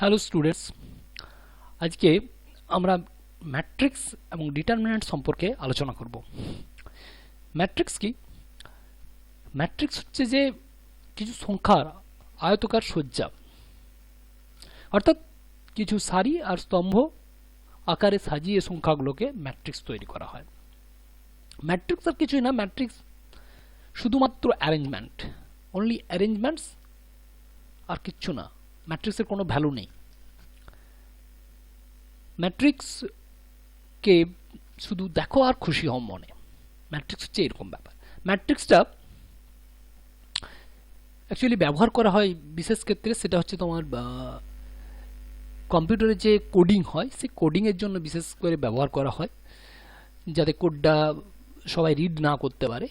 Hello students, আজকে আমরা matrix এবং ডিটারমিন্যান্ট সম্পর্কে আলোচনা করব। ম্যাট্রিক্স কি? ম্যাট্রিক্স হচ্ছে যে কিছু সংখ্যার আয়তকার সজ্জা, অর্থাৎ কিছু সারি আর স্তম্ভ আকারে সাজিয়ে সংখ্যাগুলোকে ম্যাট্রিক্স তৈরি করা হয়। ম্যাট্রিক্স আর কিছুই না, ম্যাট্রিক্স শুধুমাত্র অ্যারেঞ্জমেন্ট, অনলি অ্যারেঞ্জমেন্টস, আর কিচ্ছু না। ম্যাট্রিক্সের কোনো ভ্যালু নেই। ম্যাট্রিক্সকে শুধু দেখো আর খুশি হও মনে। ম্যাট্রিক্স হচ্ছে এরকম ব্যাপার। ম্যাট্রিক্সটা অ্যাকচুয়ালি ব্যবহার করা হয় বিশেষ ক্ষেত্রে, সেটা হচ্ছে তোমার কম্পিউটারে যে কোডিং হয় সেই কোডিংয়ের জন্য বিশেষ করে ব্যবহার করা হয়, যাতে কোডটা সবাই রিড না করতে পারে।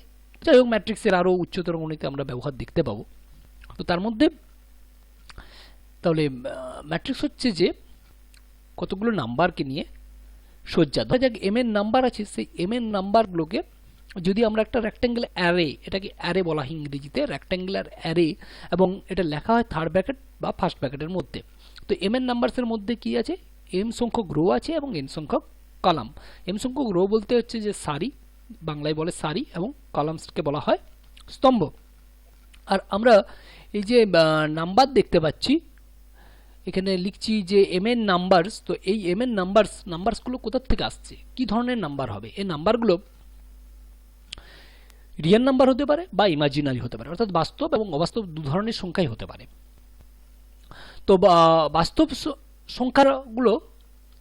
যাই হোক, ম্যাট্রিক্সের আরও উচ্চতর গণিতে আমরা ব্যবহার দেখতে পাবো। তো তার মধ্যে তাহলে ম্যাট্রিক্স হচ্ছে যে কতগুলো নাম্বারকে নিয়ে সজ্জা। ধরা যাক এম এর নাম্বার আছে, সেই এম এর নাম্বারগুলোকে যদি আমরা একটা রেক্ট্যাঙ্গেল অ্যারে, এটাকে অ্যারে বলা হয় ইংরেজিতে, রেক্ট্যাঙ্গুলার অ্যারে, এবং এটা লেখা হয় থার্ড ব্র্যাকেট বা ফার্স্ট ব্র্যাকেটের মধ্যে। তো এম এর নাম্বারসের মধ্যে কি আছে? এম সংখ্যক রো আছে এবং এন সংখ্যক কলাম। এম সংখ্যক রো বলতে হচ্ছে যে সারি, বাংলায় বলে সারি, এবং কলামসকে বলা হয় স্তম্ভ। আর আমরা এই যে নাম্বার দেখতে পাচ্ছি, এখানে লিখছি যে এম এর নাম্বারস। তো এই এম এর নাম্বারসগুলো কোথা থেকে আসছে, কি ধরনের নাম্বার হবে? এই নাম্বারগুলো রিয়েল নাম্বার হতে পারে বা ইমাজিনারি হতে পারে, অর্থাৎ বাস্তব এবং অবাস্তব দু ধরনের সংখ্যাই হতে পারে। তো বাস্তব সংখ্যাগুলো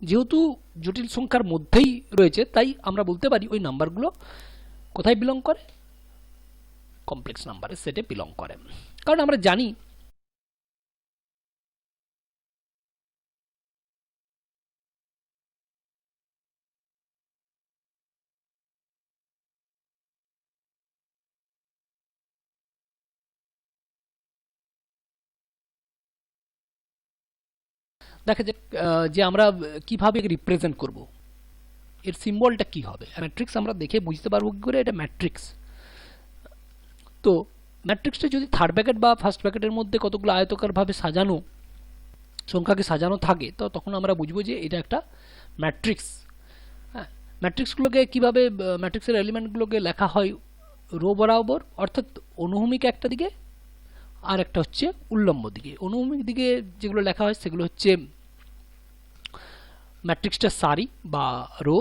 যেহেতু জটিল সংখ্যার মধ্যেই রয়েছে, তাই আমরা বলতে পারি ওই নাম্বারগুলো কোথায় বিলং করে? কমপ্লেক্স নাম্বারের সেটে বিলং করে। কারণ আমরা জানি দেখা যাক যে আমরা কিভাবে রিপ্রেজেন্ট করব, এর সিম্বলটা কি হবে। ম্যাট্রিক্স আমরা দেখে বুঝতে পারবো কি করে এটা ম্যাট্রিক্স। তো ম্যাট্রিক্সটা যদি থার্ড ব্র্যাকেট বা ফার্স্ট ব্র্যাকেটের মধ্যে কতগুলো আয়তকারভাবে সাজানো সংখ্যাকে সাজানো থাকে, তো তখন আমরা বুঝবো যে এটা একটা ম্যাট্রিক্স। হ্যাঁ, ম্যাট্রিক্সগুলোকে কীভাবে, ম্যাট্রিক্সের এলিমেন্টগুলোকে লেখা হয় রো বরাবর, অর্থাৎ অনুভূমিক একটা দিকে আর একটা হচ্ছে উল্লম্ব দিকে। অনুভূমিক দিকে যেগুলো লেখা হয় সেগুলো হচ্ছে ম্যাট্রিক্সটা সারি বা রো,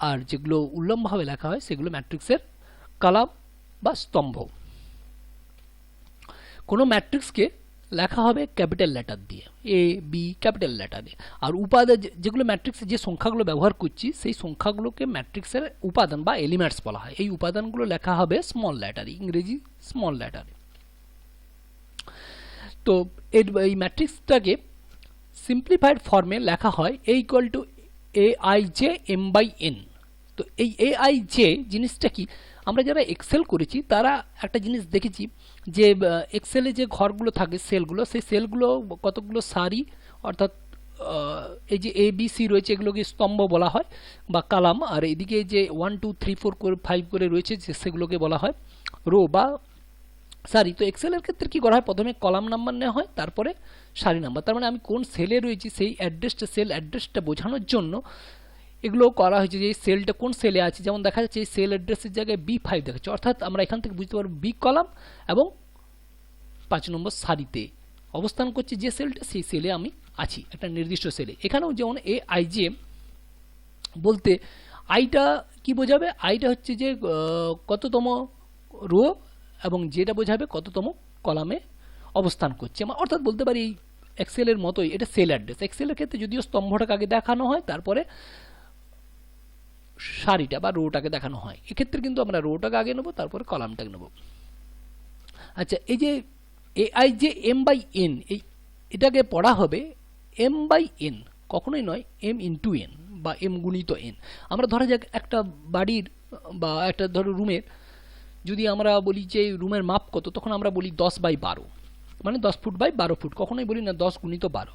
আর যেগুলো উল্লম্বভাবে লেখা হয় সেগুলো ম্যাট্রিক্সের কলাম বা স্তম্ভ। কোনো ম্যাট্রিক্সকে লেখা হবে ক্যাপিটাল লেটার দিয়ে, এ বি ক্যাপিটাল লেটার দিয়ে। আর উপাদান যেগুলো ম্যাট্রিক্সে যে সংখ্যাগুলো ব্যবহার করছি, সেই সংখ্যাগুলোকে ম্যাট্রিক্সের উপাদান বা এলিমেন্টস বলা হয়। এই উপাদানগুলো লেখা হবে স্মল লেটারে, ইংরেজি স্মল লেটারে। তো এই ম্যাট্রিক্সটাকে সিম্পলিফাইড ফর্মে লেখা হয় A equal to A I j m by n. তো এই এ আই জে জিনিসটা কি? আমরা যারা এক্সেল করেছি তারা একটা জিনিস দেখেছি যে এক্সেলে যে ঘরগুলো থাকে, সেলগুলো, সেই সেলগুলো কতগুলো সারি, অর্থাৎ এই যে এ বি সি রয়েছে এগুলোকে স্তম্ভ বলা হয় বা কালাম, আর এদিকে যে 1 2 3 4 করে 5 করে রয়েছে সেগুলোকে বলা হয় রো বা সারি। তো এক্সেলের ক্ষেত্রে কি করা হয়? প্রথমে কলাম নাম্বার নেওয়া হয়, তারপরে সারি নাম্বার। তার মানে আমি কোন সেলে রয়েছি সেই অ্যাড্রেসটা, সেল অ্যাড্রেসটা বোঝানোর জন্য এগুলো করা হয়েছে যে এই সেলটা কোন সেলে আছে। যেমন দেখা যাচ্ছে এই সেল অ্যাড্রেসের জায়গায় B5 দেখাচ্ছে, অর্থাৎ আমরা এখান থেকে বুঝতে পারবো বি কলাম এবং 5 নম্বর সারিতে অবস্থান করছে যে সেলটা, সেই সেলে আমি আছি, একটা নির্দিষ্ট সেলে। এখানেও যেমন এ আই জে বলতে আইটা কি বোঝাবে? আইটা হচ্ছে যে কততম রো, এবং যেটা বোঝাবে কততম কলামে অবস্থান করছে। অর্থাৎ বলতে পারি এই এক্সেলের মতোই এটা সেল অ্যাড্রেস। এক্সেলের ক্ষেত্রে যদিও স্তম্ভটাকে আগে দেখানো হয়, তারপরে সারিটা বা রোটাকে দেখানো হয়। এক্ষেত্রে কিন্তু আমরা রোটাকে আগে নেব, তারপরে কলামটাকে নেব। আচ্ছা, এই যে এ আই যে এম বাই এন, এটাকে পড়া হবে এম বাই এন, কখনোই নয় এম ইন্টু এন বা এম গুণিত এন। আমরা ধরা যাক একটা বাড়ির বা একটা ধরো রুমের, যদি আমরা বলি যে রুমের মাপ কত, তখন আমরা বলি 10 বাই 12, মানে 10 ফুট বাই 12 ফুট। কখনোই বলি না 10 গুণিত 12।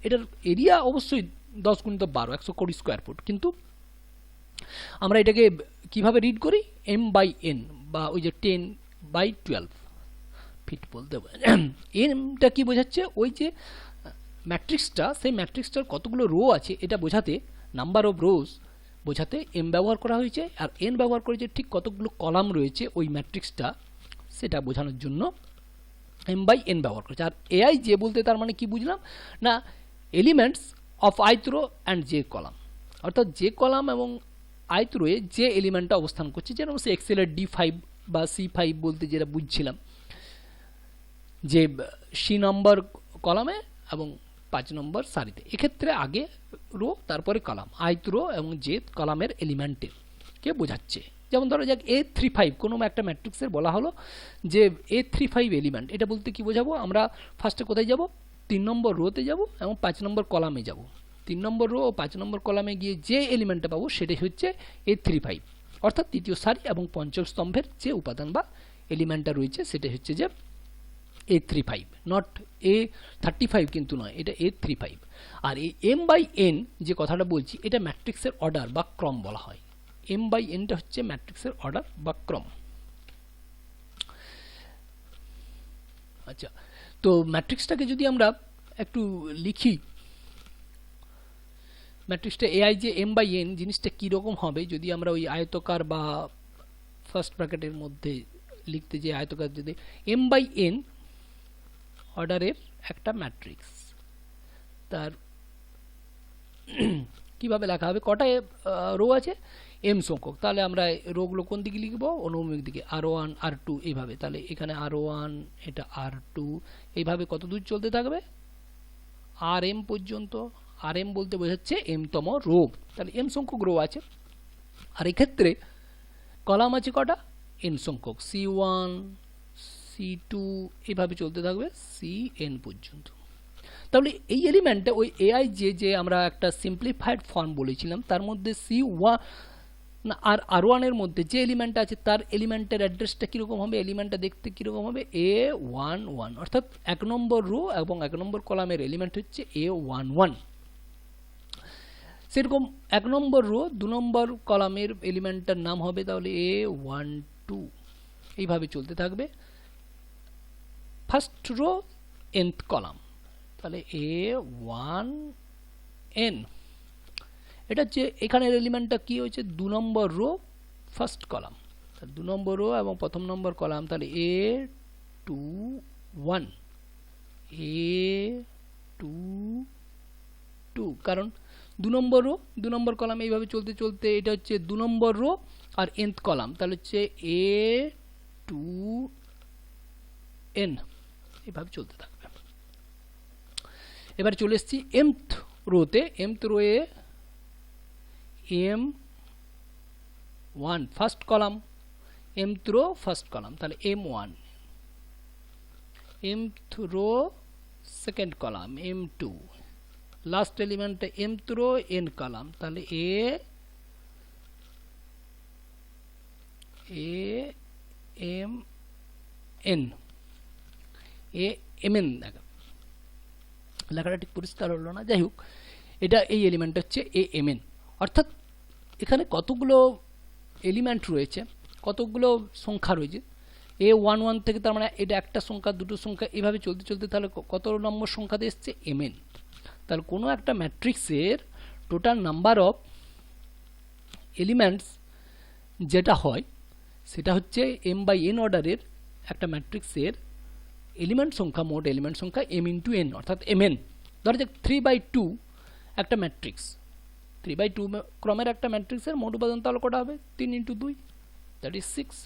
এটার এরিয়া অবশ্যই 10 গুণিত 12, 120 স্কোয়ার ফুট। কিন্তু আমরা এটাকে কিভাবে রিড করি? এম বাই এন বা ওই যে 10 বাই 12 ফিট বলতে পারি। এমটা কি বোঝাচ্ছে? ওই যে ম্যাট্রিক্সটা, সেই ম্যাট্রিক্সটার কতগুলো রো আছে এটা বোঝাতে নাম্বার অফ রোজ বোঝাতে এম ব্যবহার করা হয়েছে, আর এন ব্যবহার করেছে ঠিক কতগুলো কলাম রয়েছে ওই ম্যাট্রিক্সটা সেটা বোঝানোর জন্য এম বাই এন ব্যবহার করেছে। আর এআই জে বলতে তার মানে কি বুঝলাম না, elements of ith row and j column, অর্থাৎ যে কলাম এবং আইথ রোয়ে যে এলিমেন্টটা অবস্থান করছে, যেরকম সে এক্সেলের D5 বা C5 বলতে যেটা বুঝছিলাম, যে সি নম্বর কলামে এবং 5 নম্বর সারিতে, এক্ষেত্রে আগে রো তারপরে কলাম, আইথ রো এবং জে কলামের এলিমেন্টের কে বোঝাচ্ছে। যেমন ধরো যাক A35 কোনো একটা ম্যাট্রিক্সের বলা হলো যে A35 এলিমেন্ট, এটা বলতে কি বোঝাবো, আমরা ফার্স্টে কোথায় যাব, 3 নম্বর রোতে যাব এবং 5 নম্বর কলামে যাব। 3 নম্বর রো ও 5 নম্বর কলামে গিয়ে যে এলিমেন্টটা পাবো সেটাই হচ্ছে A35, অর্থাৎ তৃতীয় সারি এবং পঞ্চম স্তম্ভের যে উপাদান বা এলিমেন্টটা রয়েছে সেটা হচ্ছে যে A35, নট A35 কিন্তু নয়, এটা A35। আর এই এম বাই এন যে কথাটা বলছি এটা ম্যাট্রিক্সের অর্ডার বা ক্রম বলা হয়। এম বাই এনটা হচ্ছে ম্যাট্রিক্সের অর্ডার বা ক্রম। আচ্ছা, তো ম্যাট্রিক্সটাকে যদি আমরা একটু লিখি, ম্যাট্রিক্সটা এআই যে এম বাই এন জিনিসটা কীরকম হবে যদি আমরা ওই আয়তকার বা ফার্স্ট ব্র্যাকেটের মধ্যে লিখতে যে আয়তকার, যদি এম বাই এন অর্ডারের একটা ম্যাট্রিক্স, তার কিভাবে লেখা হবে, কটা রো আছে, এম সংখ্যক, তাহলে আমরা রোগুলো কোন দিকে লিখব, অনুভূমিক দিকে, R1 R2 এইভাবে, তাহলে এখানে R1 এটা R2 এইভাবে কত দূর চলতে থাকবে, RM পর্যন্ত। RM বলতে বোঝাচ্ছে m তম রো, তাহলে m সংখ্যক রো আছে। আর এক্ষেত্রে কলাম আছে কটা, n সংখ্যক, C1 C2 এইভাবে চলতে থাকবে Cn পর্যন্ত। তাহলে এই এলিমেন্টে ওই এআই যে আমরা একটা সিম্পলিফাইড ফর্ম বলেছিলাম তার মধ্যে C1 আর R1 এর মধ্যে যে এলিমেন্টটা আছে তার এলিমেন্টের অ্যাড্রেসটা কীরকম হবে, এলিমেন্টটা দেখতে কীরকম হবে, A11, অর্থাৎ 1 নম্বর রো এবং 1 নম্বর কলামের এলিমেন্ট হচ্ছে A11। সেরকম 1 নম্বর রো 2 নম্বর কলামের এলিমেন্টটার নাম হবে তাহলে A12, এইভাবে চলতে থাকবে ফার্স্ট রো nth কলাম, তাহলে A1n। এটা হচ্ছে এখানের এলিমেন্টটা কি হয়েছে, 2 নম্বর রো ফার্স্ট কলাম, 2 নম্বর রো এবং প্রথম নম্বর কলাম, তাহলে A21 A22, কারণ 2 নম্বর রো 2 নম্বর কলাম এইভাবে চলতে চলতে এটা হচ্ছে 2 নম্বর রো আর nth কলাম, তাহলে হচ্ছে A2n, এইভাবে চলতে থাকবে। এবার চলে এসেছি mth রোতে, mth রোয়ে M1 first column, mth row first column, তাহলে M1, mth রো second column M2, last element mth row n column, তাহলে AMN দেখো লেখাটা ঠিক পরিষ্কার হলো না, যাই হোক এটা এই এলিমেন্ট হচ্ছে AMN। অর্থাৎ এখানে কতগুলো এলিমেন্ট রয়েছে, কতগুলো সংখ্যা রয়েছে, A11 থেকে, তার মানে এটা একটা সংখ্যা দুটো সংখ্যা এইভাবে চলতে চলতে তাহলে কত নম্বর সংখ্যাতে এসছে MN। তাহলে কোনো একটা ম্যাট্রিক্সের টোটাল নাম্বার অফ এলিমেন্টস যেটা হয় সেটা হচ্ছে m বাই n অর্ডারের একটা ম্যাট্রিক্সের এলিমেন্ট সংখ্যা, মোট এলিমেন্ট সংখ্যা m ইন্টু n, অর্থাৎ mn। ধরা যাক 3/2 একটা ম্যাট্রিক্স, 3/2 ক্রমের একটা ম্যাট্রিক্সের মোট উপাদান তাহলে কটা হবে, 3 × 2, দ্যাট ইজ 6।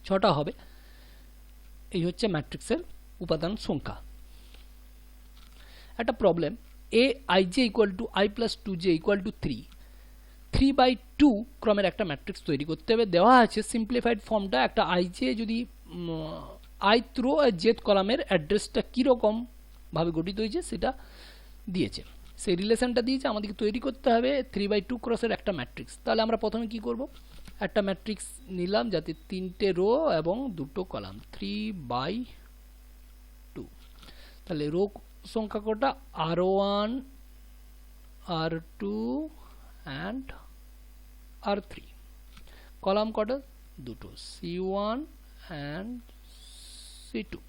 ছটা হবে, এই হচ্ছে ম্যাট্রিক্সের উপাদান সংখ্যা। একটা প্রবলেম, aij = i + 2j = 3, 3/2 ক্রমের একটা ম্যাট্রিক্স তৈরি করতে হবে। দেওয়া আছে সিম্পলিফাইড ফর্মটা, একটা ij যদি ith রো আর jth কলামের অ্যাড্রেসটা কীরকম ভাবে গঠিত হয়েছে সেটা দিয়েছে, সেই রিলেশনটা দিয়েছে, আমাদেরকে তৈরি করতে হবে 3/2 ক্রসের একটা ম্যাট্রিক্স। তাহলে আমরা প্রথমে কি করব, একটা ম্যাট্রিক্স নিলাম যাতে 3টে রো এবং 2টো কলাম, 3/2। তাহলে রো সংখ্যা কটা, R1 R2 and R3, column কটা, দুটো, C1 and 3 2।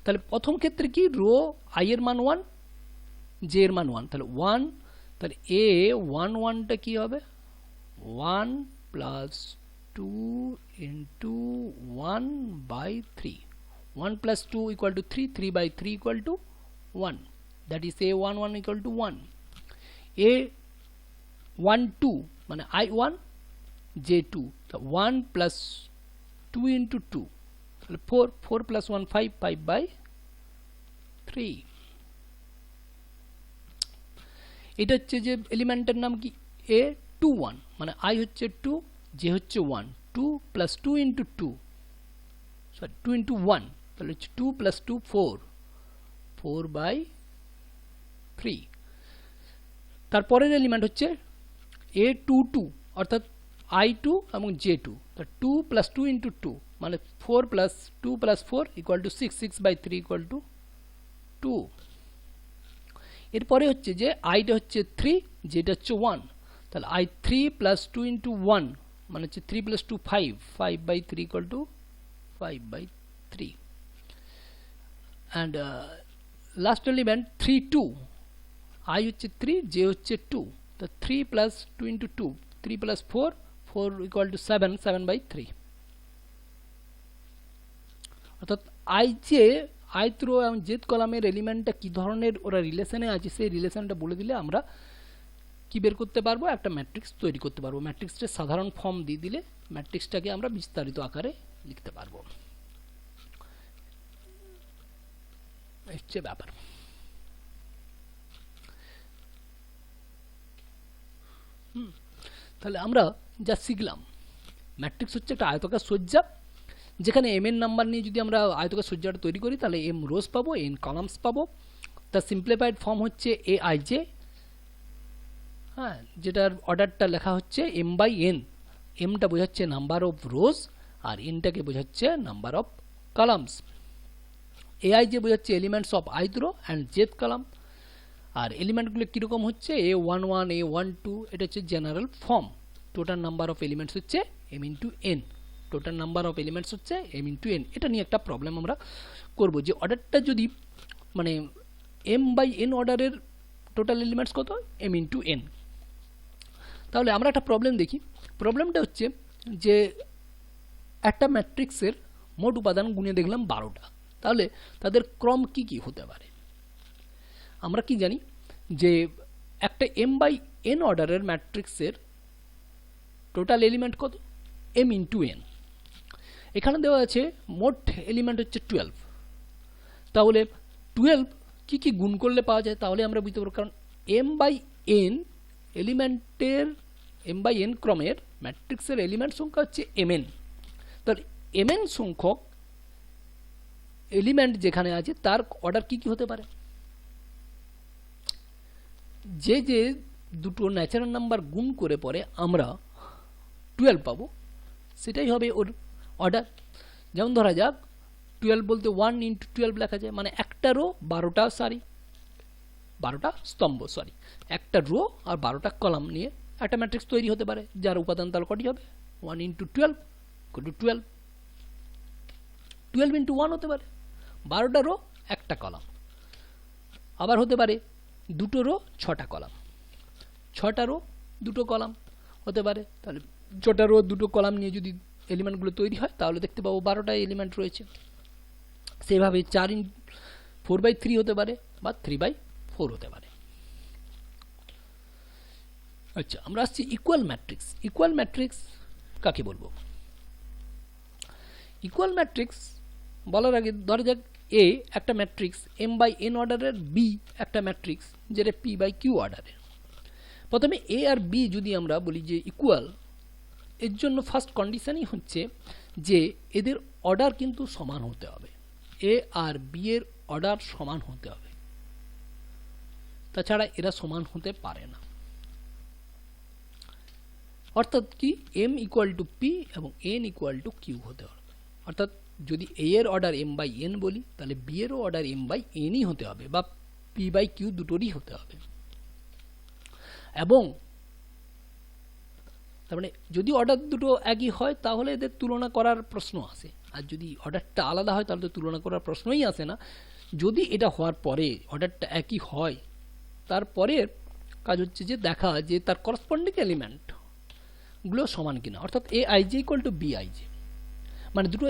তাহলে প্রথম ক্ষেত্রে কি রো আই এর মান 1, জে এর মান 1, তাহলে 1, তাহলে এ 1 1টা কি হবে 1 plus 2 into 1 by 3, 1 plus 2 equal to 3, 3 by 3 equal to 1, that is a1 1 equal to 1, a1 2 মানে i1 j2, so 1 plus 2 into 2, তাহলে 4, 4 plus 1 5, 5 by 3। এটা হচ্ছে যে এলিমেন্টের নাম কি a21 মানে i হচ্ছে 2, j হচ্ছে 1, 2 plus 2 into 2, sorry 2 into 1, তাহলে হচ্ছে 2 plus 2 4, 4 by 3। তারপরের এলিমেন্ট হচ্ছে a22 অর্থাৎ i2 এবং j2, তো 2 plus 2 into 2 মানে 4 plus 2 plus 4 equal to 6, 6 by 3 equal to 2। এরপরে হচ্ছে যে iটা হচ্ছে 3, যেটা হচ্ছে 1, তাহলে i3 plus 2 into 1 মানে হচ্ছে 3 plus 2 5, 5 by 3 equal to 5 by 3। and last element 3 2, i হচ্ছে 3, j হচ্ছে 2, তো 3 plus 2 into 2, 3 plus 4, 4 equal to 7, 7 by 3। অর্থাৎ i j ith রো এবং jth কলামের এলিমেন্টটা কি ধরনের ওরা রিলেশনে আছে সেই রিলেশনটা বলে দিলে আমরা কি বের করতে পারবো, একটা ম্যাট্রিক্স তৈরি করতে পারবো। ম্যাট্রিক্সটা সাধারণ ফর্ম দিয়ে দিলে ম্যাট্রিক্সটাকে আমরা বিস্তারিত আকারে লিখতে পারবো, হচ্ছে ব্যাপার। তাহলে আমরা যা শিখলাম, ম্যাট্রিক্স হচ্ছে একটা আয়তাকার সজ্জা, যেখানে এম এর নাম্বার নিয়ে যদি আমরা আয়তাকার সজ্জাটা তৈরি করি তাহলে এম রোজ পাবো, এন কলামস পাবো। তার সিম্পলিফাইড ফর্ম হচ্ছে এ আই জে, হ্যাঁ, যেটার অর্ডারটা লেখা হচ্ছে এম বাই এন। এমটা বোঝাচ্ছে নাম্বার অফ রোজ আর এনটাকে বোঝাচ্ছে number of columns. A I j বোঝাচ্ছে elements of ith row and jth column. আর এলিমেন্টগুলো কীরকম হচ্ছে a11 a12, এটা হচ্ছে general form. Total number of elements হচ্ছে m into n, total number of elements হচ্ছে m ইন্টু এন। এটা নিয়ে একটা প্রবলেম আমরা করব যে অর্ডারটা যদি মানে m বাই n অর্ডারের টোটাল এলিমেন্টস কত m ইন্টু এন। তাহলে আমরা একটা প্রবলেম দেখি। প্রবলেমটা হচ্ছে যে একটা ম্যাট্রিক্সের মোট উপাদান গুণে দেখলাম 12টা, তাহলে তাদের ক্রম কি কি হতে পারে। আমরা কি জানি যে একটা m বাই n অর্ডারের ম্যাট্রিক্সের টোটাল এলিমেন্ট কত m ইন্টু n। এখানে দেওয়া আছে মোট এলিমেন্ট হচ্ছে 12, তাহলে 12 কি কি গুণ করলে পাওয়া যায় তাহলে আমরা বুঝতে পারবো। কারণ m বাই n এলিমেন্টের m বাই n ক্রমের ম্যাট্রিক্সের এলিমেন্ট সংখ্যা হচ্ছে mn, তাহলে mn সংখ্যক এলিমেন্ট যেখানে আছে তার অর্ডার কি কি হতে পারে। যে যে দুটো ন্যাচারাল নাম্বার গুণ করে পরে আমরা 12 পাবো, সেটাই হবে ওর অর্ডার। যেমন ধরা যাক 12 বলতে 1 ইন্টু 12 লেখা যায়, মানে একটা রো 12টা সারি, 12টা স্তম্ভ, সরি একটা রো আর 12টা কলাম নিয়ে একটা ম্যাট্রিক্স তৈরি হতে পারে, যার উপাদান তাহলে কটি হবে 1 ইন্টু 12 ইকুয়াল টু 12, 12 ইন্টু 1 হতে পারে 12টা রো একটা কলাম, আবার হতে পারে দুটো রো 6টা কলাম, 6টা রো 2টো কলাম হতে পারে। তাহলে 6টা রো 2টো কলাম নিয়ে যদি এলিমেন্টগুলো তৈরি হয় তাহলে দেখতে পাবো 12টা এলিমেন্ট রয়েছে। সেভাবে 4/3 হতে পারে বা 3/4 হতে পারে। আচ্ছা, আমরা আসছি ইকুয়াল ম্যাট্রিক্স। ইকুয়াল ম্যাট্রিক্স কাকে বলবো? ইকুয়াল ম্যাট্রিক্স বলার আগে ধরা যাক এ একটা ম্যাট্রিক্স m বাই n অর্ডারের, বি একটা ম্যাট্রিক্স যেটা p বাই q অর্ডারের। প্রথমে a আর b যদি আমরা বলি যে ইকুয়াল, এর জন্য ফার্স্ট কন্ডিশনই হচ্ছে যে এদের অর্ডার কিন্তু সমান হতে হবে, a আর b এর অর্ডার সমান হতে হবে, তাছাড়া এরা সমান হতে পারে না। অর্থাৎ কি m ইকুয়াল টু p এবং n ইকুয়াল টু q হতে হবে। অর্থাৎ যদি a এর অর্ডার m বাই n বলি তাহলে b এরও অর্ডার m বাই nই হতে হবে বা p বাই q দুটোরই হতে হবে। এবং তার মানে যদি অর্ডার দুটো একই হয় তাহলে এদের তুলনা করার প্রশ্ন আসে, আর যদি অর্ডারটা আলাদা হয় তাহলে তো তুলনা করার প্রশ্নই আসে না। যদি এটা হওয়ার পরে অর্ডারটা একই হয়, তারপরের কাজ হচ্ছে যে দেখা যে তার করসপন্ডিং এলিমেন্টগুলো সমান কিনা, অর্থাৎ A I J equal to B I J, মানে দুটো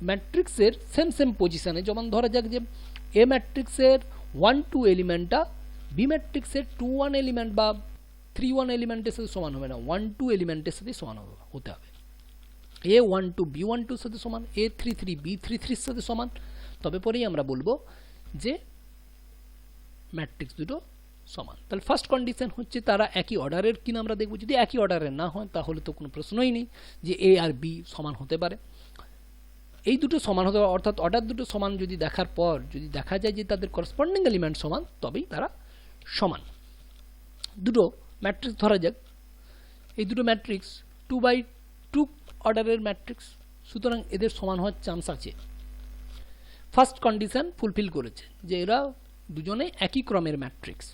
ম্যাট্রিক্সের সেম সেম পজিশানে। যেমন ধরা যাক যে এ ম্যাট্রিক্সের 1 2 এলিমেন্টটা বি ম্যাট্রিক্সের 2 1 এলিমেন্ট বা 3 1 এলিমেন্টের সাথে সমান হবে না, 1 2 এলিমেন্টের সাথে সমান হতে হবে। এ 1 2 বি 1 2 সাথে সমান, এ 3 3 বি 3 3 সাথে সমান, তবে পরেই আমরা বলবো যে ম্যাট্রিক্স দুটো সমান। তাহলে ফার্স্ট কন্ডিশন হচ্ছে তারা একই অর্ডারের কিনা আমরা দেখব। যদি একই অর্ডারের না হয় তাহলে তো কোনো প্রশ্নই নেই যে এ আর বি সমান হতে পারে। এই দুটো সমান হতে পারে, অর্থাৎ অর্ডার দুটো সমান যদি দেখার পর যদি দেখা যায় যে তাদের করসপন্ডিং এলিমেন্ট সমান, তবেই তারা সমান। দুটো ম্যাট্রিক্স ধরা যাক, এই দুটো ম্যাট্রিক্স 2/2 অর্ডারের ম্যাট্রিক্স, সুতরাং এদের সমান হওয়ার চান্স আছে। ফার্স্ট কন্ডিশন ফুলফিল করেছে যে এরা দুজনে একই ক্রমের ম্যাট্রিক্স।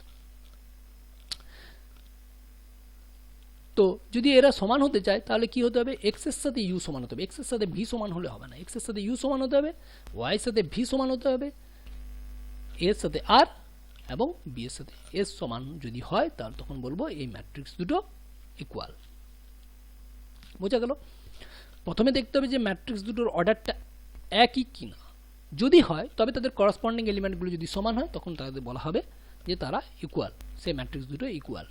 তো যদি এরা সমান হতে চায় তাহলে কি হতে হবে, এক্স এর সাথে ইউ সমান হতে হবে। এক্স এর সাথে ভি সমান হলে হবে না, এক্স এর সাথে ইউ সমান হতে হবে, ওয়াই এর সাথে ভি সমান হতে হবে, এর সাথে আর এবং বি এর সাথে এস সমান যদি হয় তাহলে তখন বলবো এই ম্যাট্রিক্স দুটো ইকুয়াল। বোঝা গেল? প্রথমে দেখতে হবে যে ম্যাট্রিক্স দুটোর অর্ডারটা একই কিনা। যদি হয় তবে তাদের করসপন্ডিং এলিমেন্টগুলো যদি সমান হয় তখন তাদের বলা হবে যে তারা ইকুয়াল, সেই ম্যাট্রিক্স দুটো ইকুয়াল।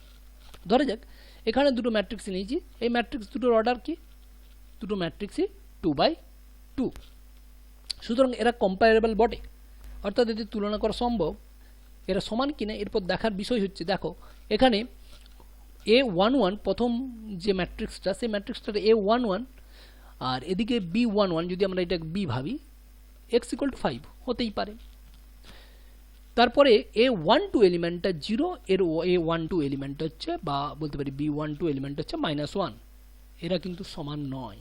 ধরা যাক এখানে দুটো ম্যাট্রিক্স নিয়েছি, এই ম্যাট্রিক্স দুটোর অর্ডার কি, দুটো ম্যাট্রিক্সই 2/2, সুতরাং এরা কম্পারেবল বটে, অর্থাৎ এদের তুলনা করা সম্ভব। এরা সমান কিনা এরপর দেখার বিষয় হচ্ছে, দেখো এখানে A11 প্রথম যে ম্যাট্রিক্সটা, সেই ম্যাট্রিক্সটা A11 আর এদিকে B11, যদি আমরা এটা B ভাবি, x = 5 হতেই পারে। তারপরে A12 এলিমেন্টটা 0, এর A12 এলিমেন্ট হচ্ছে বা বলতে পারি B12 এলিমেন্ট হচ্ছে -1, এরা কিন্তু সমান নয়।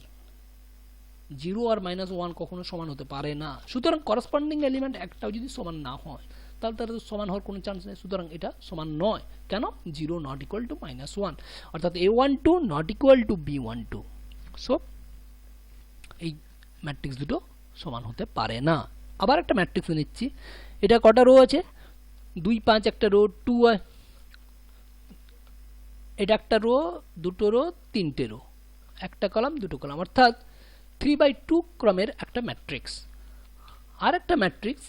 0 আর -1 কখনো সমান হতে পারে না। সুতরাং করসপন্ডিং এলিমেন্ট একটাও যদি সমান না হয় তাহলে তারা সমান হওয়ার কোনো চান্স নেই, সুতরাং এটা সমান নয়। কেন? 0 ≠ -1, অর্থাৎ A12 ≠ B12। সো এই ম্যাট্রিক্স দুটো সমান হতে পারে না। আবার একটা ম্যাট্রিক্স নিচ্ছি, এটা কটা রো আছে, 2 5 একটা রো, 2 এটা একটা রো, দুটো রো, তিনটে রো, একটা কলাম দুটো কলাম, অর্থাৎ 3/2 ক্রমের একটা ম্যাট্রিক্স। আর একটা ম্যাট্রিক্স,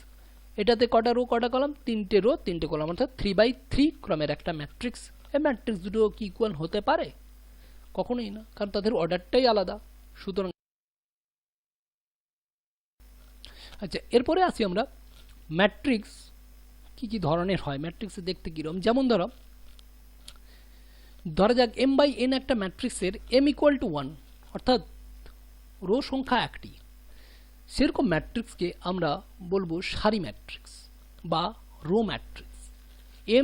এটাতে কটা রো কটা কলাম, তিনটে রো তিনটে কলাম, অর্থাৎ 3/3 ক্রমের একটা ম্যাট্রিক্স। এই ম্যাট্রিক্স দুটো কি ইকুয়াল হতে পারে? কখনোই না, কারণ তাদের অর্ডারটাই আলাদা। সুতরাং আচ্ছা, এরপরে আসি আমরা ম্যাট্রিক্স কি কি ধরনের হয়, ম্যাট্রিক্সে দেখতে কিরকম। যেমন ধরা যাক m/n একটা ম্যাট্রিক্সের m = 1, অর্থাৎ রো সংখ্যা একটি, সেরকম ম্যাট্রিক্সকে আমরা বলবো সারি ম্যাট্রিক্স বা রো ম্যাট্রিক্স।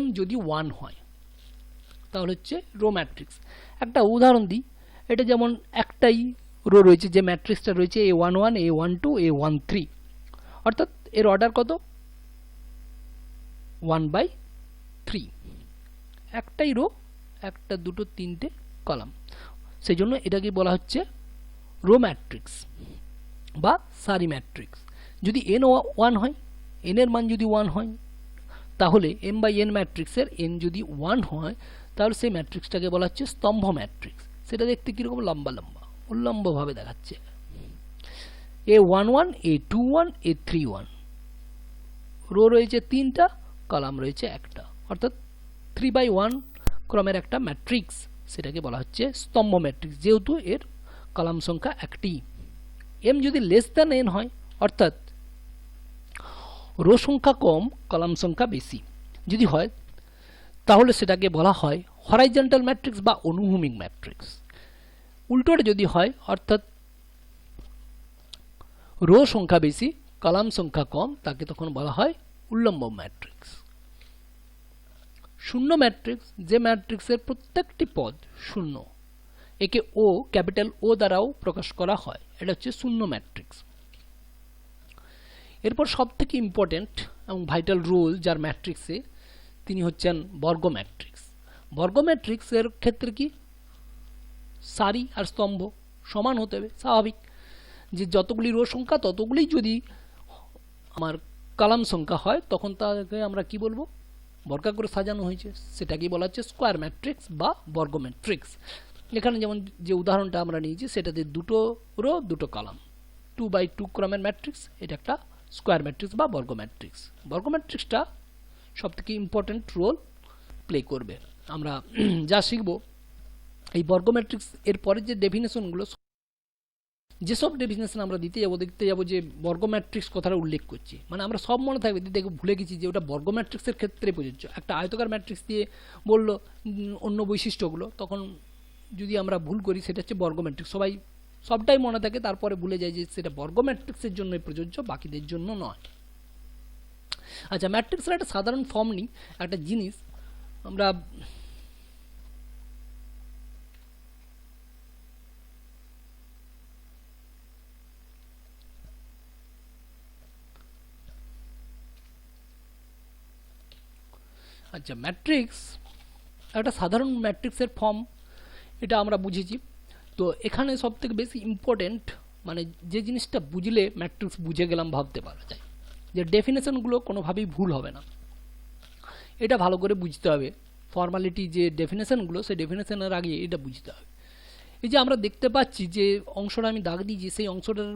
m যদি 1 হয় তাহলে হচ্ছে রো ম্যাট্রিক্স। একটা উদাহরণ দিই, এটা যেমন একটাই রো রয়েছে, যে ম্যাট্রিক্সটা রয়েছে A11 A12 A13, অর্থাৎ এর অর্ডার কত, 1/3, একটাই রো, একটা দুটো তিনটে কলাম, সেই জন্য এটাকে বলা হচ্ছে রো ম্যাট্রিক্স বা সারি ম্যাট্রিক্স। যদি n 1 হয়, n এর মান যদি 1 হয়, তাহলে m/n ম্যাট্রিক্সের n যদি 1 হয় তাহলে সেই ম্যাট্রিক্সটাকে বলা হচ্ছে স্তম্ভ ম্যাট্রিক্স। সেটা দেখতে কীরকম, লম্বা লম্বা উল্লম্বভাবে দেখাচ্ছে। A11 A21 A31, রো রয়েছে তিনটা, কলাম রয়েছে একটা, অর্থাৎ 3/1 ক্রমের একটা ম্যাট্রিক্স, সেটাকে বলা হচ্ছে স্তম্ভ ম্যাট্রিক্স, যেহেতু এর কলাম সংখ্যা একটি। m যদি n হয়, অর্থাৎ রো সংখ্যা কম কলাম সংখ্যা বেশি যদি হয়, তাহলে সেটাকে বলা হয় হরাইজন্টাল ম্যাট্রিক্স বা অনুভূমিক ম্যাট্রিক্স। উল্টোটা যদি হয়, অর্থাৎ রো সংখ্যা বেশি কলাম সংখ্যা কম, তাকে তখন বলা হয় উল্লম্ব ম্যাট্রিক্স। শূন্য ম্যাট্রিক্স, যে ম্যাট্রিক্সের প্রত্যেকটি পদ শূন্য, একে ও, ক্যাপিটাল ও দ্বারাও প্রকাশ করা হয়, এটা হচ্ছে শূন্য ম্যাট্রিক্স। এরপর সবথেকে ইম্পর্টেন্ট এবং ভাইটাল রোল যার ম্যাট্রিক্সে, তিনি হচ্ছেন বর্গ ম্যাট্রিক্স। বর্গ ম্যাট্রিক্সের ক্ষেত্রে কি, সারি আর স্তম্ভ সমান হতে হবে, স্বাভাবিক যে যতগুলি রো সংখ্যা ততগুলি যদি আমার কলাম সংখ্যা হয় তখন তাকে আমরা কি বলবো, বর্গাকারে সাজানো হয়েছে, সেটাকেই বলা হচ্ছে স্কোয়ার ম্যাট্রিক্স বা বর্গ ম্যাট্রিক্স। এখানে যেমন যে উদাহরণটা আমরা নিয়েছি সেটাতে দুটো রো দুটো কলাম 2x2 ক্রমের ম্যাট্রিক্স, এটা একটা স্কোয়ার ম্যাট্রিক্স বা বর্গ ম্যাট্রিক্স। বর্গ ম্যাট্রিক্সটা সবথেকে ইম্পর্ট্যান্ট রোল প্লে করবে। আমরা যা শিখব এই বর্গ ম্যাট্রিক্স এর পরে যে ডেফিনেশনগুলো, যেসব ডেফিনেশন আমরা দেখতে যাবো যে বর্গ ম্যাট্রিক্স কথাটা উল্লেখ করছি, মানে আমরা সব মনে থাকবে দেখে ভুলে গেছি যে ওটা বর্গ ম্যাট্রিক্সের ক্ষেত্রে প্রযোজ্য। একটা আয়তকার ম্যাট্রিক্স দিয়ে বললো অন্য বৈশিষ্ট্যগুলো, তখন যদি আমরা ভুল করি সেটা হচ্ছে বর্গ ম্যাট্রিক্স। সবাই সবটাই মনে থাকে, তারপরে ভুলে যায় যে সেটা বর্গ ম্যাট্রিক্সের জন্যই প্রযোজ্য, বাকিদের জন্য নয়। আচ্ছা, ম্যাট্রিক্সের একটা সাধারণ ফর্ম নিই, একটা জিনিস আমরা আচ্ছা ম্যাট্রিক্স একটা সাধারণ ম্যাট্রিক্সের ফর্ম, এটা আমরা বুঝেছি। তো এখানে সব থেকে বেশি ইম্পর্টেন্ট মানে যে জিনিসটা বুঝলে ম্যাট্রিক্স বুঝে গেলাম ভাবতে পারা যায়, যে ডেফিনেশনগুলো কোনোভাবেই ভুল হবে না, এটা ভালো করে বুঝতে হবে। ফর্মালিটি যে ডেফিনেশনগুলো, সেই ডেফিনেশনের আগে এটা বুঝতে হবে। এই যে আমরা দেখতে পাচ্ছি যে অংশটা আমি দাগ দিয়েছি, সেই অংশটার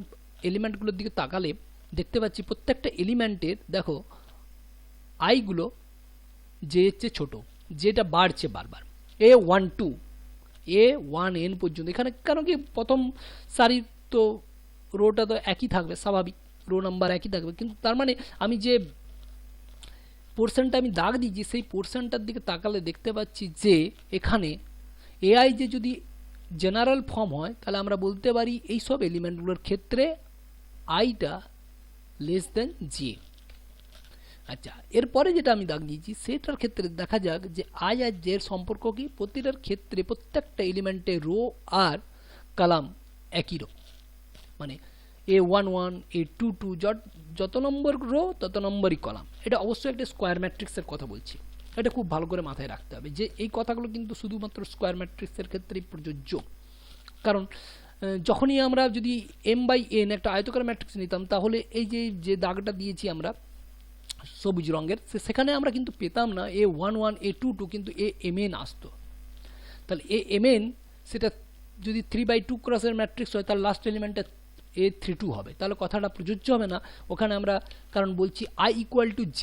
এলিমেন্টগুলোর দিকে তাকালে দেখতে পাচ্ছি প্রত্যেকটা এলিমেন্টের দেখো আইগুলো যে হচ্ছে ছোটো, যেটা বাড়ছে বারবার, A12 A1n পর্যন্ত। এখানে কারণ কি প্রথম সারি তো রোটা তো একই থাকবে, স্বাভাবিক রো নাম্বার একই থাকবে, কিন্তু তার মানে আমি যে পোর্শনটা আমি দাগ দিয়েছি সেই পোর্শনটার দিকে তাকালে দেখতে পাচ্ছি যে এখানে এআই যে যদি জেনারেল ফর্ম হয় তাহলে আমরা বলতে পারি এই সব এলিমেন্টগুলোর ক্ষেত্রে আইটা লেস দেন জে। আচ্ছা, এরপরে যেটা আমি দাগ দিয়েছি সেটার ক্ষেত্রে দেখা যাক যে আই আর জে এর সম্পর্ক কি। প্রতিটার ক্ষেত্রে প্রত্যেকটা এলিমেন্টে রো আর কলাম একই রো, মানে A11 A22 যত নম্বর রো তত নম্বরই কলাম। এটা অবশ্যই একটা স্কোয়ার ম্যাট্রিক্সের কথা বলছি, এটা খুব ভালো করে মাথায় রাখতে হবে যে এই কথাগুলো কিন্তু শুধুমাত্র স্কোয়ার ম্যাট্রিক্সের ক্ষেত্রেই প্রযোজ্য। কারণ যখনই আমরা যদি m/n একটা আয়তকার ম্যাট্রিক্স নিতাম তাহলে এই যে দাগটা দিয়েছি আমরা সবুজ রঙের, সেখানে আমরা কিন্তু পেতাম না A11 A22, কিন্তু Amn আসতো। তাহলে Amn সেটা যদি 3/2 ক্রসের ম্যাট্রিক্স হয় তার লাস্ট এলিমেন্টটা A32 হবে, তাহলে কথাটা প্রযোজ্য হবে না ওখানে আমরা, কারণ বলছি I = J।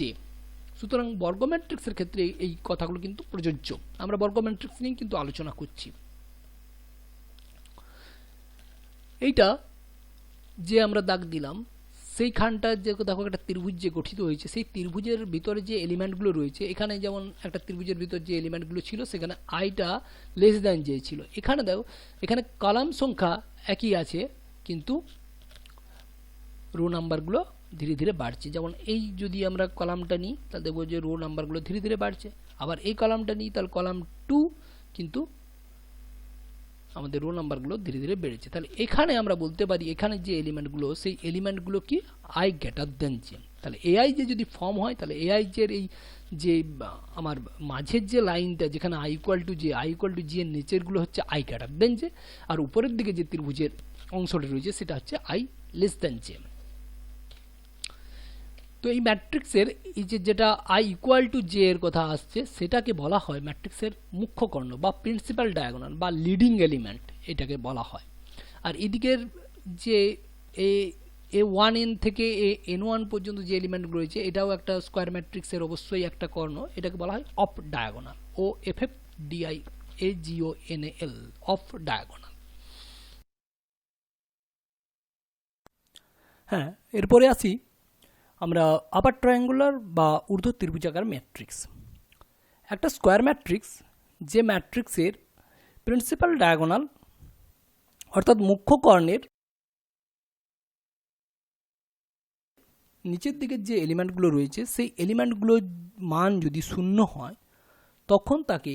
সুতরাং বর্গ ম্যাট্রিক্সের ক্ষেত্রে এই কথাগুলো কিন্তু প্রযোজ্য। আমরা বর্গ ম্যাট্রিক্স নিয়ে কিন্তু আলোচনা করছি। এইটা যে আমরা দাগ দিলাম সেইখানটা যে দেখো একটা ত্রিভুজ যে গঠিত হয়েছে, সেই ত্রিভুজের ভিতরে যে এলিমেন্টগুলো রয়েছে, এখানে যেমন একটা ত্রিভুজের ভিতর যে এলিমেন্টগুলো ছিল সেখানে আইটা লেস দ্যান জে ছিল। এখানে দেখো এখানে কলাম সংখ্যা একই আছে কিন্তু রো নাম্বারগুলো ধীরে ধীরে বাড়ছে। যেমন এই যদি আমরা কলামটা নিই তাহলে দেখবো যে রো নাম্বারগুলো ধীরে ধীরে বাড়ছে, আবার এই কলামটা নিই তাহলে কলাম 2 কিন্তু আমাদের রো নাম্বারগুলো ধীরে ধীরে বেড়েছে। তাহলে এখানে আমরা বলতে পারি এখানে যে এলিমেন্টগুলো সেই এলিমেন্টগুলো কি আই গ্রেটার দেন জে। তাহলে এআই যে যদি ফর্ম হয় তাহলে এআই জের এই যে আমার মাঝের যে লাইনটা যেখানে I = J, I = J এর নিচেরগুলো হচ্ছে আই গ্রেটার দেন জে, আর উপরের দিকে যে ত্রিভুজের অংশটা রয়েছে সেটা হচ্ছে আই লেস দেন জে। তো এই ম্যাট্রিক্সের এই যেটা I = J এর কথা আসছে সেটাকে বলা হয় ম্যাট্রিক্সের মুখ্য কর্ণ বা প্রিন্সিপাল ডায়াগোনাল বা লিডিং এলিমেন্ট এটাকে বলা হয়। আর এদিকের যে A1n থেকে An1 পর্যন্ত যে এলিমেন্টগুলো রয়েছে এটাও একটা স্কোয়ার ম্যাট্রিক্সের অবশ্যই একটা কর্ণ, এটাকে বলা হয় off diagonal, OFFDIAGONAL, off diagonal. হ্যাঁ, এরপরে আসি আমরা আপার ট্রায়াঙ্গুলার বা ঊর্ধ্ব ত্রিভুজাকার ম্যাট্রিক্স। একটা স্কোয়ার ম্যাট্রিক্স যে ম্যাট্রিক্সের প্রিন্সিপাল ডায়াগোনাল অর্থাৎ মুখ্য কর্ণের নিচের দিকের যে এলিমেন্টগুলো রয়েছে সেই এলিমেন্টগুলোর মান যদি 0 হয় তখন তাকে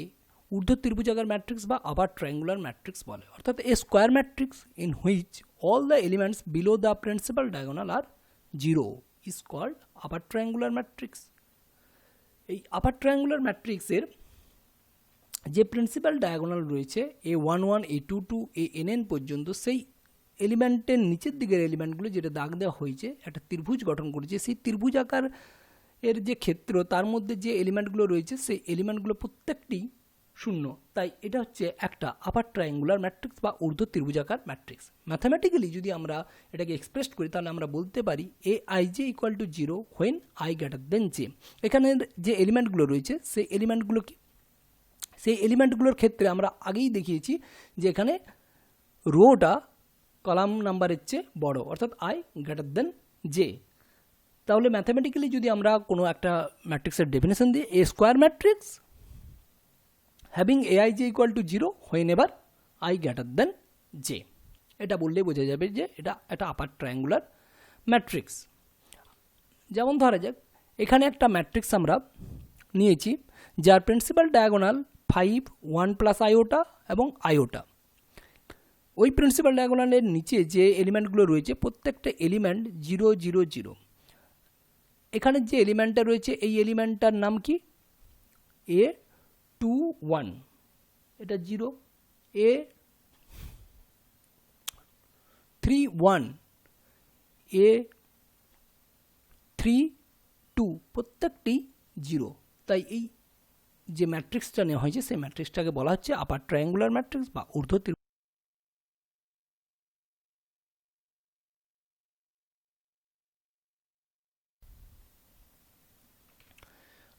ঊর্ধ্ব ত্রিভুজাকার ম্যাট্রিক্স বা আপার ট্রায়াঙ্গুলার ম্যাট্রিক্স বলে। অর্থাৎ a square matrix in which all the elements below the principal diagonal are 0 is called upper triangular matrix. এই আপার ট্রায়াঙ্গুলার ম্যাট্রিক্সের যে প্রিন্সিপাল ডায়াগোনাল রয়েছে A11 A22 ANN পর্যন্ত সেই এলিমেন্টের নিচের দিকের এলিমেন্টগুলো যেটা দাগ দেওয়া হয়েছে একটা ত্রিভুজ গঠন করেছে, সেই ত্রিভুজ আকার এর যে ক্ষেত্র তার মধ্যে যে এলিমেন্টগুলো রয়েছে সেই এলিমেন্টগুলো প্রত্যেকটি শূন্য, তাই এটা হচ্ছে একটা আপার ট্রায়াঙ্গুলার ম্যাট্রিক্স বা ঊর্ধ্ব ত্রিভুজাকার ম্যাট্রিক্স। ম্যাথামেটিক্যালি যদি আমরা এটাকে এক্সপ্রেস করি তাহলে আমরা বলতে পারি Aij equal to 0 when I greater than j। এখানের যে এলিমেন্টগুলো রয়েছে সেই এলিমেন্টগুলোর ক্ষেত্রে আমরা আগেই দেখিয়েছি যে এখানে রোটা কলাম নাম্বারের চেয়ে বড়, অর্থাৎ I গ্রেটার দেন j। তাহলে ম্যাথামেটিক্যালি যদি আমরা কোনো একটা ম্যাট্রিক্সের ডেফিনেশন দিই, a square matrix having Aij equal to 0 whenever I greater than j, এটা বললেই বোঝা যাবে যে এটা একটা আপার ট্রায়াঙ্গুলার ম্যাট্রিক্স। যেমন ধরা যাক এখানে একটা ম্যাট্রিক্স আমরা নিয়েছি যার প্রিন্সিপাল ডায়াগোনাল 5 1 প্লাস আইওটা এবং আইওটা। ওই প্রিন্সিপাল ডায়াগোনালের নিচে যে এলিমেন্টগুলো রয়েছে প্রত্যেকটা এলিমেন্ট 0 0 0। এখানে যে এলিমেন্টটা রয়েছে এই এলিমেন্টটার নাম কি A21, এটা 0, A31, A32 প্রত্যেকটি 0। তাই এই যে ম্যাট্রিক্সটা নেওয়া হয়েছে সেই ম্যাট্রিক্সটাকে বলা হচ্ছে আপার ট্রায়াঙ্গুলার ম্যাট্রিক্স বা ঊর্ধ্ব ত্রিভুজ।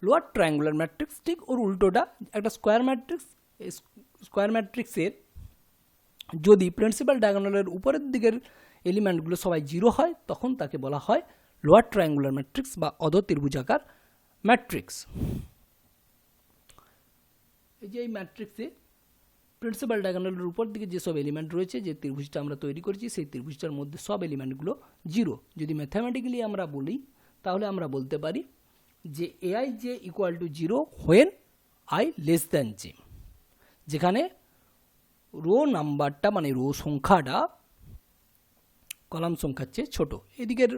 লোয়ার ট্রায়াঙ্গুলার ম্যাট্রিক্স ঠিক ওর উল্টোটা, একটা স্কোয়ার ম্যাট্রিক্স। স্কোয়ার ম্যাট্রিক্সের যদি প্রিন্সিপাল ডায়াগোনালের উপরের দিকের এলিমেন্টগুলো সবাই 0 হয় তখন তাকে বলা হয় লোয়ার ট্রায়াঙ্গুলার ম্যাট্রিক্স বা অধ ত্রিভুজাকার ম্যাট্রিক্স। এই যে এই ম্যাট্রিক্সে প্রিন্সিপাল ডায়াগোনালের উপর দিকে যেসব এলিমেন্ট রয়েছে, যে ত্রিভুজটা আমরা তৈরি করেছি সেই ত্রিভুজটার মধ্যে সব এলিমেন্টগুলো 0। যদি ম্যাথামেটিক্যালি আমরা বলি তাহলে আমরা বলতে পারি যে Aij equal to 0 when I less than j, যেখানে রো নাম্বারটা মানে রো সংখ্যাটা কলাম সংখ্যার চেয়ে ছোট। এদিকের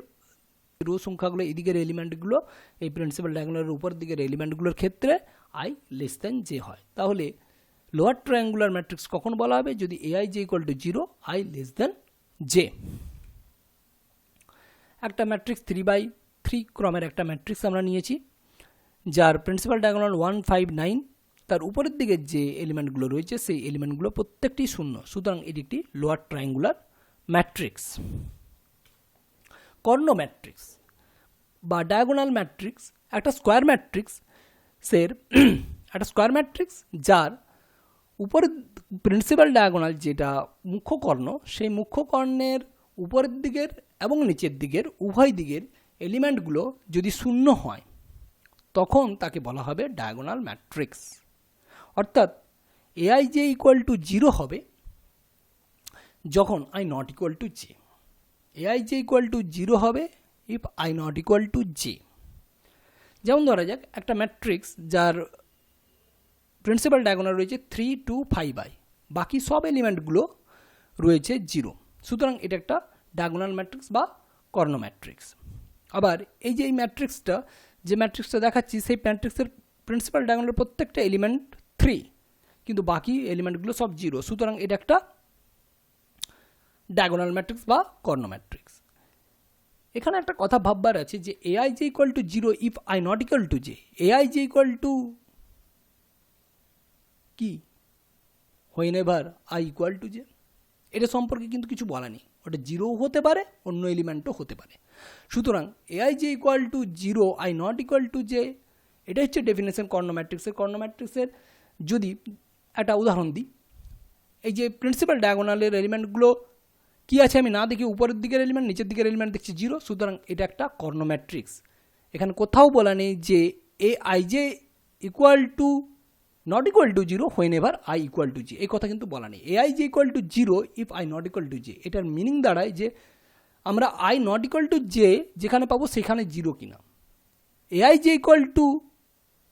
রো সংখ্যাগুলো এদিকের এলিমেন্টগুলো এই প্রিন্সিপাল ডায়াগোনালের উপর দিকের এলিমেন্টগুলোর ক্ষেত্রে I লেস দ্যান j হয়। তাহলে লোয়ার ট্রায়াঙ্গুলার ম্যাট্রিক্স কখন বলা হবে? যদি Aij equal to 0 I less than j। একটা ম্যাট্রিক্স 3/3 ক্রমের একটা ম্যাট্রিক্স আমরা নিয়েছি যার প্রিন্সিপাল ডায়াগোনাল 1 5 9, তার উপরের দিকে যে এলিমেন্টগুলো রয়েছে সেই এলিমেন্টগুলো প্রত্যেকটি শূন্য, সুতরাং এটি একটি লোয়ার ট্রায়াঙ্গুলার ম্যাট্রিক্স। কর্ণ ম্যাট্রিক্স বা ডায়াগোনাল ম্যাট্রিক্স একটা স্কোয়ার ম্যাট্রিক্স যার উপরের প্রিন্সিপাল ডায়াগোনাল যেটা মুখ্য কর্ণ, সেই মুখ্য কর্ণের উপরের দিকের এবং নিচের দিকের উভয় দিকের এলিমেন্টগুলো যদি শূন্য হয় তখন তাকে বলা হবে ডায়াগোনাল ম্যাট্রিক্স। অর্থাৎ Aij ইকুয়াল টু 0 হবে যখন I not equal to j। Aij equal to 0 হবে if I not equal to j। যেমন ধরা যাক একটা ম্যাট্রিক্স যার প্রিন্সিপাল ডায়াগোনাল রয়েছে 3 2 5i, বাকি সব এলিমেন্টগুলো রয়েছে 0, সুতরাং এটা একটা ডায়াগোনাল ম্যাট্রিক্স বা কর্ণ ম্যাট্রিক্স। আবার এই যে এই ম্যাট্রিক্সটা যে ম্যাট্রিক্সটা দেখাচ্ছি সেই ম্যাট্রিক্সের প্রিন্সিপাল ডায়াগোনালের প্রত্যেকটা এলিমেন্ট 3 কিন্তু বাকি এলিমেন্টগুলো সব 0, সুতরাং এটা একটা ডায়াগোনাল ম্যাট্রিক্স বা কর্ণ ম্যাট্রিক্স। এখানে একটা কথা ভাববার আছে যে Aij equal to 0 if I not equal to j। Aij equal to কি whenever I equal to j, এটা সম্পর্কে কিন্তু কিছু বলা নেই। ওটা 0 হতে পারে, অন্য এলিমেন্টও হতে পারে। সুতরাং Aij equal to 0 I not equal to j, এটা হচ্ছে ডেফিনেশন কর্ণ ম্যাট্রিক্সের। কর্ণ ম্যাট্রিক্সের যদি একটা উদাহরণ দিই, এই যে প্রিন্সিপাল ডায়াগোনালের এলিমেন্টগুলো কি আছে আমি না দেখি উপরের দিকের এলিমেন্ট নিচের দিকের এলিমেন্ট দেখছি 0, সুতরাং এটা একটা কর্ণ ম্যাট্রিক্স। এখানে কোথাও বলা নেই যে Aij equal to not equal to 0 whenever I equal to j, এই কথা কিন্তু বলা নেই। Aij equal to 0 if I not equal to j, এটার মিনিং দাঁড়ায় যে আমরা I not equal to j যেখানে পাবো সেখানে 0 কিনা। Aij ইকুয়াল টু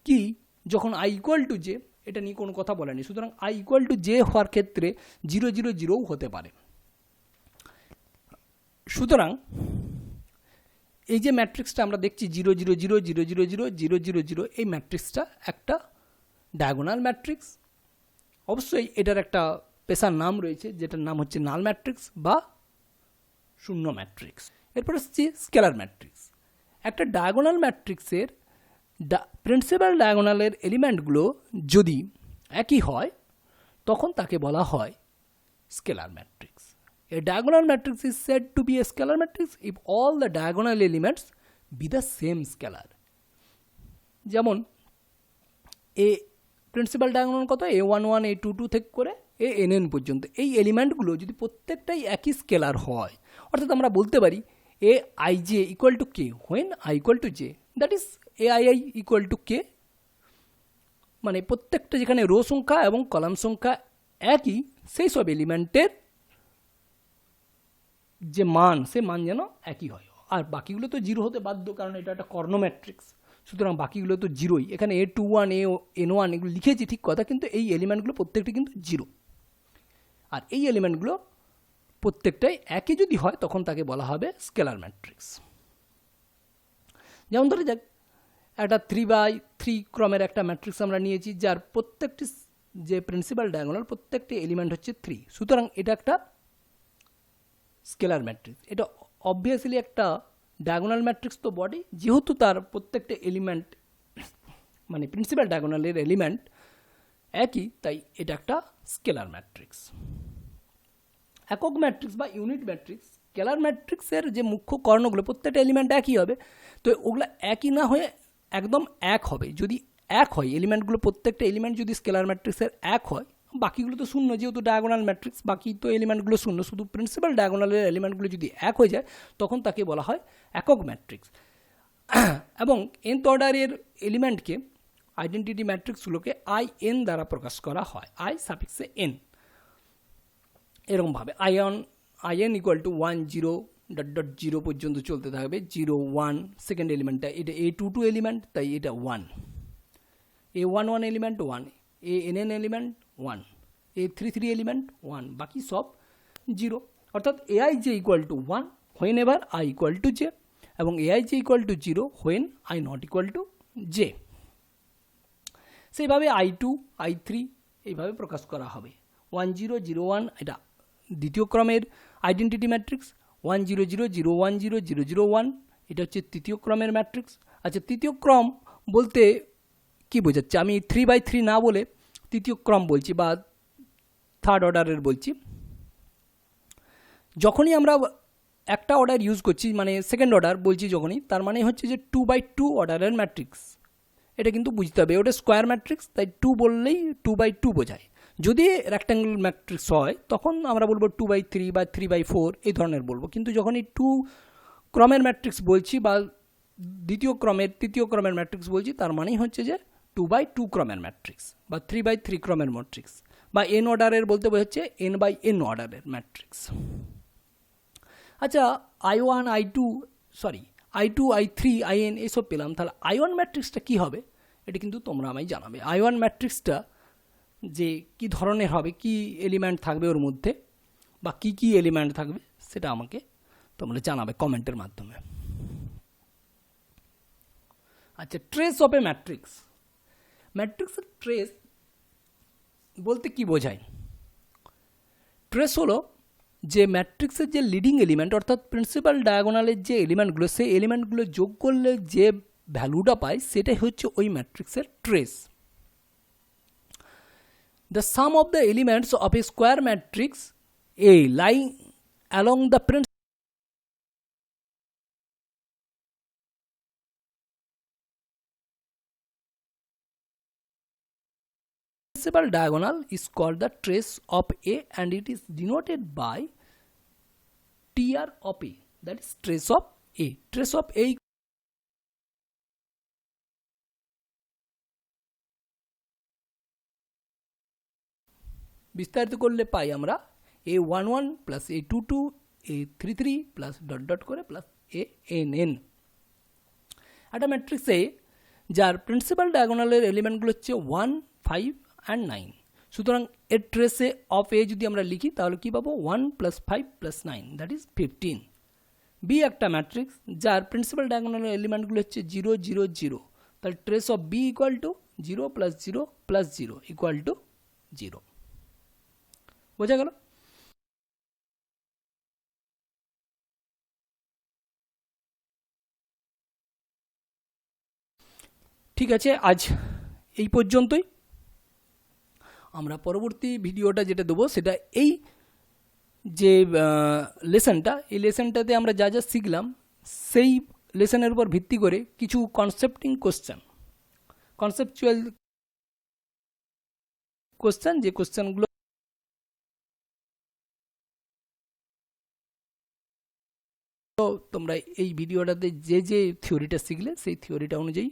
কি যখন I ইকুয়াল টু j, এটা নিয়ে কোনো কথা বলা নেই। সুতরাং I ইকুয়াল টু j হওয়ার ক্ষেত্রে 0 0 0ও হতে পারে। সুতরাং এই যে ম্যাট্রিক্সটা আমরা দেখছি 0 0 0 0 0 0 0 0 0, এই ম্যাট্রিক্সটা একটা ডায়াগোনাল ম্যাট্রিক্স অবশ্যই এটার একটা পেশার নাম রয়েছে, যেটার নাম হচ্ছে নাল ম্যাট্রিক্স বা শূন্য ম্যাট্রিক্স। এরপর হচ্ছে স্কেলার ম্যাট্রিক্স। একটা ডায়াগোনাল ম্যাট্রিক্সের প্রিন্সিপাল ডায়াগোনালের এলিমেন্টগুলো যদি একই হয় তখন তাকে বলা হয় scalar matrix. A diagonal matrix is said to be a scalar matrix if all the diagonal elements be the same scalar. যেমন এ প্রিন্সিপাল ডায়াগোনাল কত, A11 A22 থেকে করে ANN পর্যন্ত, এই এলিমেন্টগুলো যদি প্রত্যেকটাই একই স্কেলার হয়, অর্থাৎ আমরা বলতে পারি AIJ equal to K when I equal to J, that is AII equal to K, মানে প্রত্যেকটা যেখানে রো সংখ্যা এবং কলাম সংখ্যা একই, সেই সব এলিমেন্টের যে মান, সে মান যেন একই হয়। আর বাকিগুলো তো জিরো হতে বাধ্য, কারণ এটা একটা কর্ণ ম্যাট্রিক্স, সুতরাং বাকিগুলো তো জিরোই। এখানে A21 AN1 এগুলো লিখেছি ঠিক কথা, কিন্তু এই এলিমেন্টগুলো প্রত্যেকটি কিন্তু জিরো। আর এই এলিমেন্টগুলো প্রত্যেকটাই একই যদি হয় তখন তাকে বলা হবে স্কেলার ম্যাট্রিক্স। যেমন ধরে যাক একটা 3x3 ক্রমের একটা ম্যাট্রিক্স আমরা নিয়েছি, যার প্রত্যেকটি যে প্রিন্সিপাল ডায়াগোনাল প্রত্যেকটি এলিমেন্ট হচ্ছে 3, সুতরাং এটা একটা স্কেলার ম্যাট্রিক্স। এটা অবভিয়াসলি একটা ডায়াগোনাল ম্যাট্রিক্স তো বডি, যেহেতু তার প্রত্যেকটা এলিমেন্ট মানে প্রিন্সিপাল ডায়াগোনালের এলিমেন্ট একই, তাই এটা একটা স্কেলার ম্যাট্রিক্স। একক ম্যাট্রিক্স বা ইউনিট ম্যাট্রিক্স, স্কেলার ম্যাট্রিক্সের যে মুখ্য কর্ণগুলো প্রত্যেকটা এলিমেন্ট একই হবে, তো ওগুলো একই না হয়ে একদম এক হবে। যদি এক হয় এলিমেন্টগুলো, প্রত্যেকটা এলিমেন্ট যদি স্কেলার ম্যাট্রিক্সের এক হয়, বাকিগুলো তো শূন্য, যেহেতু ডায়াগোনাল ম্যাট্রিক্স, বাকি তো এলিমেন্টগুলো শূন্য, শুধু প্রিন্সিপাল ডায়াগোনালের এলিমেন্টগুলো যদি এক হয়ে যায় তখন তাকে বলা হয় একক ম্যাট্রিক্স। এবং nth অর্ডারের এলিমেন্টকে আইডেন্টিটি ম্যাট্রিক্সগুলোকে IN দ্বারা প্রকাশ করা হয়, I সাফিক্সে n। এরকমভাবে IN ইকুয়াল টু 1 0 .0 পর্যন্ত চলতে থাকবে, 0 1 সেকেন্ড এলিমেন্টটা, এটা A22 এলিমেন্ট তাই এটা 1, A11 element 1, ANN element 1, A33 element 1, বাকি সব 0। অর্থাৎ AIJ equal two 1 when ever I equal to J, এবং AIJ equal to 0 when I not equal to J। সেইভাবে I2 I3 এইভাবে প্রকাশ করা হবে। 1 0 0 1 এটা দ্বিতীয় ক্রমের আইডেন্টিটি ম্যাট্রিক্স, 1 0 0 0 1 0 0 0 1 এটা হচ্ছে তৃতীয় ক্রমের ম্যাট্রিক্স। আচ্ছা, তৃতীয় ক্রম বলতে কি বোঝাচ্ছে? আমি 3x3 না বলে তৃতীয় ক্রম বলছি বা থার্ড অর্ডারের বলছি। যখনই আমরা একটা অর্ডার ইউজ করছি, মানে সেকেন্ড অর্ডার বলছি যখনই, তার মানে হচ্ছে যে 2x2 অর্ডারের ম্যাট্রিক্স, এটা কিন্তু বুঝতে হবে। ওটা স্কোয়ার ম্যাট্রিক্স, তাই 2 বললেই 2x2 বোঝায়। যদি রেক্ট্যাঙ্গেল ম্যাট্রিক্স হয় তখন আমরা বলবো 2x3 বা 3x4 এই ধরনের বলবো, কিন্তু যখন এই 2 ক্রমের ম্যাট্রিক্স বলছি বা দ্বিতীয় ক্রমের তৃতীয় ক্রমের ম্যাট্রিক্স বলছি, তার মানেই হচ্ছে যে 2x2 ক্রমের ম্যাট্রিক্স বা 3x3 ক্রমের ম্যাট্রিক্স, বা n অর্ডারের বলতে বোঝাচ্ছে n/n অর্ডারের ম্যাট্রিক্স। আচ্ছা, I1 I2 I3 IN এসব পেলাম, তাহলে I1 ম্যাট্রিক্সটা কী হবে এটা কিন্তু তোমরা আমায় জানাবে। I1 ম্যাট্রিক্সটা যে কি ধরনের হবে, কি এলিমেন্ট থাকবে ওর মধ্যে, বা কি কি এলিমেন্ট থাকবে সেটা আমাকে তোমরা জানাবে কমেন্টের মাধ্যমে। আচ্ছা, ট্রেস অফ এ ম্যাট্রিক্স। ম্যাট্রিক্সের ট্রেস বলতে কি বোঝায়? ট্রেস হলো যে ম্যাট্রিক্সের যে লিডিং এলিমেন্ট, অর্থাৎ প্রিন্সিপাল ডায়াগোনালের যে এলিমেন্টগুলো, সেই এলিমেন্টগুলো যোগ করলে যে ভ্যালুটা পায় সেটাই হচ্ছে ওই ম্যাট্রিক্সের trace. The sum of the elements of a square matrix A lying along the principal diagonal is called the trace of A, and it is denoted by TR of A, that is trace of A. Trace of A বিস্তারিত করলে পাই আমরা A11 plus A22 A33 plus dot dot করে plus ANN। একটা ম্যাট্রিক্সে যার principal ডায়াগোনালের এলিমেন্টগুলো হচ্ছে 1 5 and 9, সুতরাং এর ট্রেসে অফ এ যদি আমরা লিখি তাহলে কী পাবো? 1 + 5 + 9, দ্যাট ইজ 15। বি একটা ম্যাট্রিক্স যার প্রিন্সিপাল ডায়াগোনালের এলিমেন্টগুলো হচ্ছে 0 0 0, তাহলে trace of B equal to 0 + 0 + 0 equal to 0। বোঝা গেল? ঠিক আছে, আজ এই পর্যন্তই। আমরা পরবর্তী ভিডিওটা যেটা দেবো সেটা এই যে লেসনটা, এই লেসনটাতে আমরা যা যা শিখলাম সেই লেসনের উপর ভিত্তি করে কিছু কনসেপ্টিং কোশ্চেন, কনসেপচুয়াল কোশ্চেন, যে কোশ্চেনগুলো তোমরা এই ভিডিওটাতে যে যে থিওরিটা শিখলে সেই থিওরিটা অনুযায়ী